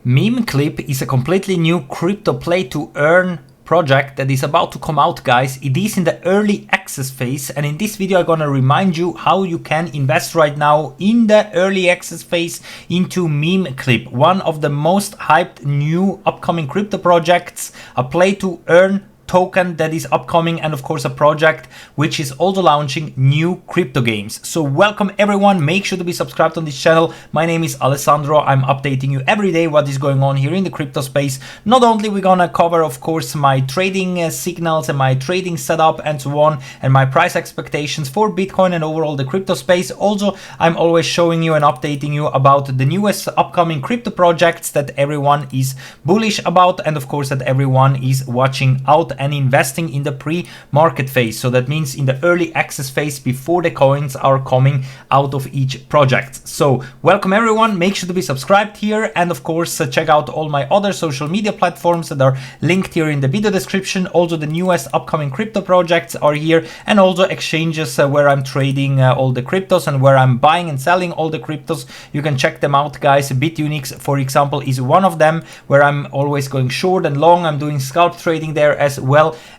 Memeclip is a completely new crypto play to earn project that is about to come out, guys. It is in the early access phase, and in this video I'm gonna remind you how you can invest right now in the early access phase into Memeclip, one of the most hyped new upcoming crypto projects, a play to earn token that is upcoming, and of course a project which is also launching new crypto games. So welcome everyone, make sure to be subscribed on this channel. My name is Alessandro. I'm updating you every day what is going on here in the crypto space. Not only we're gonna cover of course my trading signals and my trading setup and so on, and my price expectations for Bitcoin and overall the crypto space. Also, I'm always showing you and updating you about the newest upcoming crypto projects that everyone is bullish about, and of course that everyone is watching out and investing in the pre-market phase. So that means in the early access phase before the coins are coming out of each project. So welcome everyone, make sure to be subscribed here, and of course check out all my other social media platforms that are linked here in the video description. Also the newest upcoming crypto projects are here, and also exchanges where I'm trading all the cryptos and where I'm buying and selling all the cryptos. You can check them out, guys. Bitunix, for example, is one of them where I'm always going short and long. I'm doing scalp trading there as well.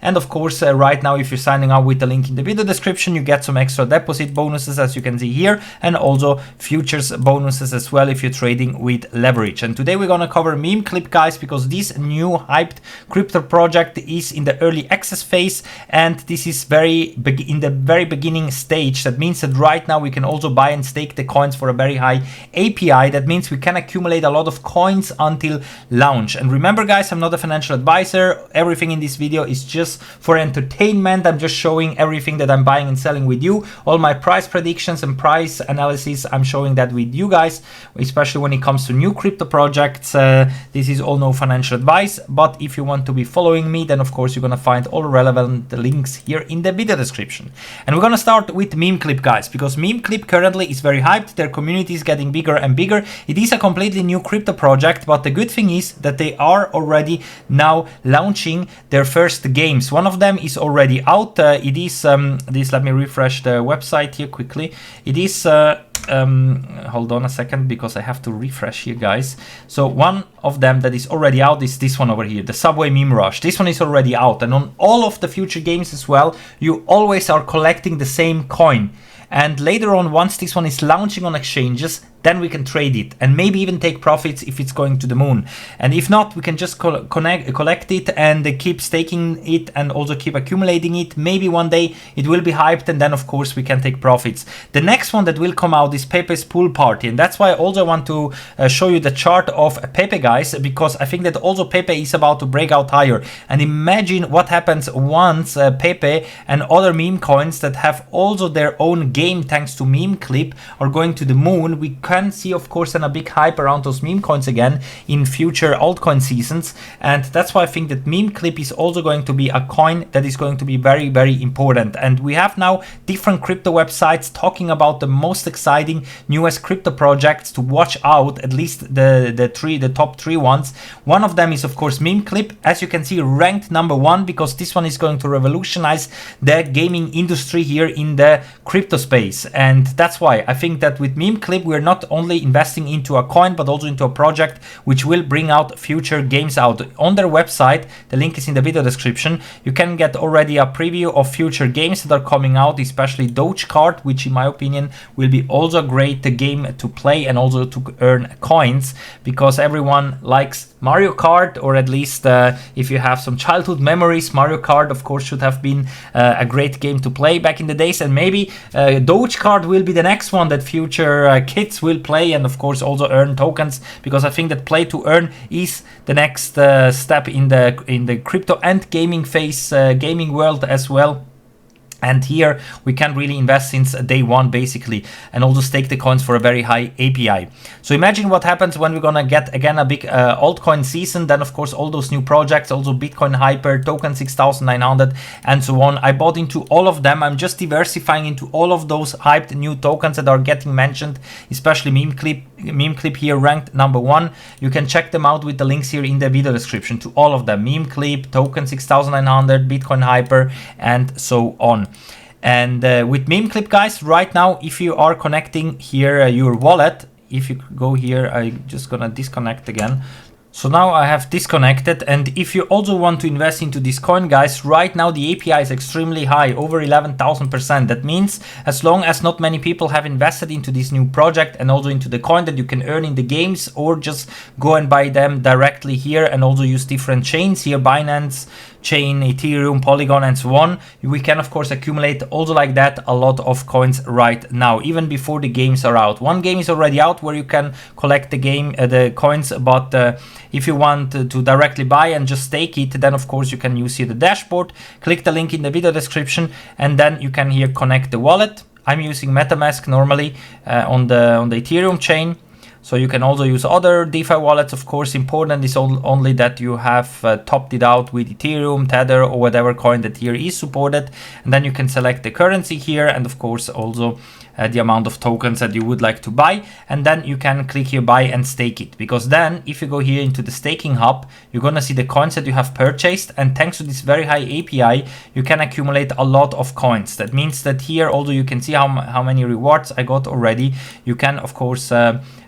And of course right now, if you're signing up with the link in the video description, you get some extra deposit bonuses as you can see here, and also futures bonuses as well if you're trading with leverage. And today we're gonna cover Memeclip, guys, because this new hyped crypto project is in the early access phase, and this is in the very beginning stage. That means that right now we can also buy and stake the coins for a very high API. That means we can accumulate a lot of coins until launch. And remember, guys, I'm not a financial advisor. Everything in this video is just for entertainment. I'm just showing everything that I'm buying and selling with you. All my price predictions and price analysis, I'm showing that with you guys, especially when it comes to new crypto projects. This is all no financial advice, but if you want to be following me, then of course you're gonna find all relevant links here in the video description. And we're gonna start with Memeclip, guys, because Memeclip currently is very hyped. Their community is getting bigger and bigger. It is a completely new crypto project, but the good thing is that they are already now launching their first games. One of them is already out. It is let me refresh the website here quickly. It is hold on a second because I have to refresh here, guys. So one of them that is already out is this one over here, the Subway Meme Rush. This one is already out, and on all of the future games as well, you always are collecting the same coin. And later on, once this one is launching on exchanges, then we can trade it and maybe even take profits if it's going to the moon. And if not, we can just collect it and keep staking it and also keep accumulating it. Maybe one day it will be hyped, and then of course we can take profits. The next one that will come out is Pepe's Pool Party, and that's why I also want to show you the chart of Pepe, guys, because I think that also Pepe is about to break out higher. And imagine what happens once Pepe and other meme coins that have also their own game thanks to Memeclip are going to the moon. We can see of course a big hype around those meme coins again in future altcoin seasons, and that's why I think that Memeclip is also going to be a coin that is going to be very, very important. And we have now different crypto websites talking about the most exciting newest crypto projects to watch out, at least the top three ones. One of them is of course Memeclip, as you can see, ranked number one, because this one is going to revolutionize the gaming industry here in the crypto space. And that's why I think that with Memeclip we're not only investing into a coin but also into a project which will bring out future games out. On their website, the link is in the video description, you can get already a preview of future games that are coming out, especially Doge Card, which in my opinion will be also a great game to play and also to earn coins, because everyone likes Mario Kart, or at least if you have some childhood memories, Mario Kart of course should have been a great game to play back in the days. And maybe Doge Card will be the next one that future kids will play, and of course also earn tokens, because I think that play to earn is the next step in the crypto and gaming phase, gaming world as well. And here we can really invest since day one basically, and also stake the coins for a very high API. So imagine what happens when we're gonna get again a big altcoin season. Then of course all those new projects, also Bitcoin Hyper, Token 6900 and so on. I bought into all of them. I'm just diversifying into all of those hyped new tokens that are getting mentioned, especially Memeclip here ranked number one. You can check them out with the links here in the video description to all of them: Memeclip, Token 6900, Bitcoin Hyper, and so on. And with Memeclip, guys, right now if you are connecting here your wallet, if you go here, I'm just gonna disconnect again. So now I have disconnected, and if you also want to invest into this coin, guys, right now the API is extremely high, over 11,000%. That means as long as not many people have invested into this new project and also into the coin that you can earn in the games, or just go and buy them directly here and also use different chains here, Binance chain, Ethereum, Polygon, and so on, we can of course accumulate also like that a lot of coins right now, even before the games are out. One game is already out where you can collect the coins, but if you want to directly buy and just stake it, then of course you can use here the dashboard, click the link in the video description, and then you can here connect the wallet. I'm using MetaMask normally on the Ethereum chain. So you can also use other DeFi wallets. Of course, important is only that you have topped it out with Ethereum, Tether, or whatever coin that here is supported. And then you can select the currency here, and of course also the amount of tokens that you would like to buy. And then you can click here buy and stake it, because then if you go here into the staking hub, you're gonna see the coins that you have purchased, and thanks to this very high API, you can accumulate a lot of coins. That means that here also you can see how many rewards I got already. You can of course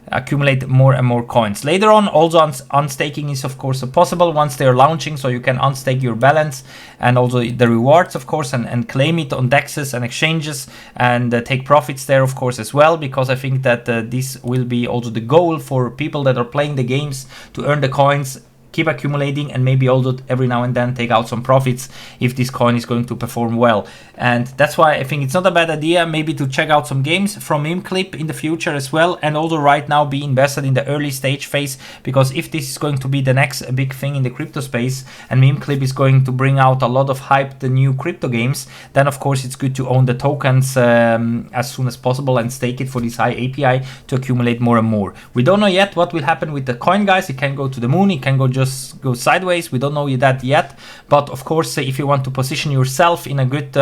accumulate more and more coins. Later on, also unstaking is of course possible once they're launching, so you can unstake your balance and also the rewards of course, and claim it on DEXs and exchanges, and take profits there of course as well, because I think that this will be also the goal for people that are playing the games, to earn the coins, keep accumulating, and maybe also every now and then take out some profits if this coin is going to perform well. And that's why I think it's not a bad idea maybe to check out some games from Memeclip in the future as well, and also right now be invested in the early stage phase, because if this is going to be the next big thing in the crypto space and Memeclip is going to bring out a lot of hyped new crypto games, then of course it's good to own the tokens as soon as possible and stake it for this high API to accumulate more and more. We don't know yet what will happen with the coin, guys. It can go to the moon, it can just go sideways. We don't know that yet, but of course if you want to position yourself in a good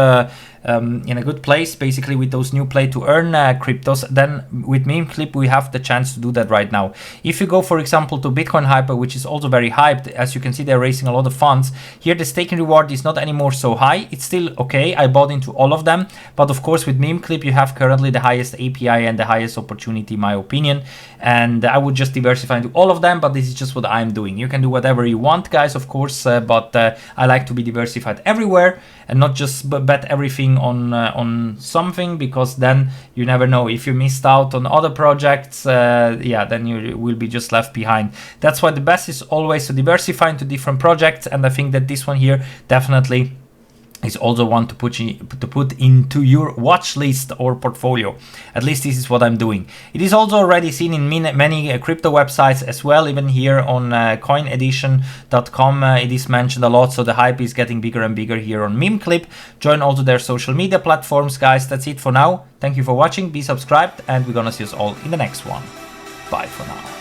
place, basically with those new play to earn cryptos, then with Memeclip we have the chance to do that right now. If you go for example to Bitcoin Hyper, which is also very hyped, as you can see they're raising a lot of funds here, the staking reward is not anymore so high. It's still okay, I bought into all of them, but of course with Memeclip you have currently the highest API and the highest opportunity in my opinion, and I would just diversify into all of them, but this is just what I'm doing. You can do whatever you want, guys, of course, but I like to be diversified everywhere and not just bet everything on something, because then you never know, if you missed out on other projects, yeah, then you will be just left behind. That's why the best is always to diversify into different projects, and I think that this one here definitely is also one to put into your watch list or portfolio. At least this is what I'm doing. It is also already seen in many crypto websites as well, even here on coinedition.com it is mentioned a lot, so the hype is getting bigger and bigger here on Memeclip. Join also their social media platforms, guys. That's it for now. Thank you for watching, be subscribed, and we're gonna see us all in the next one. Bye for now.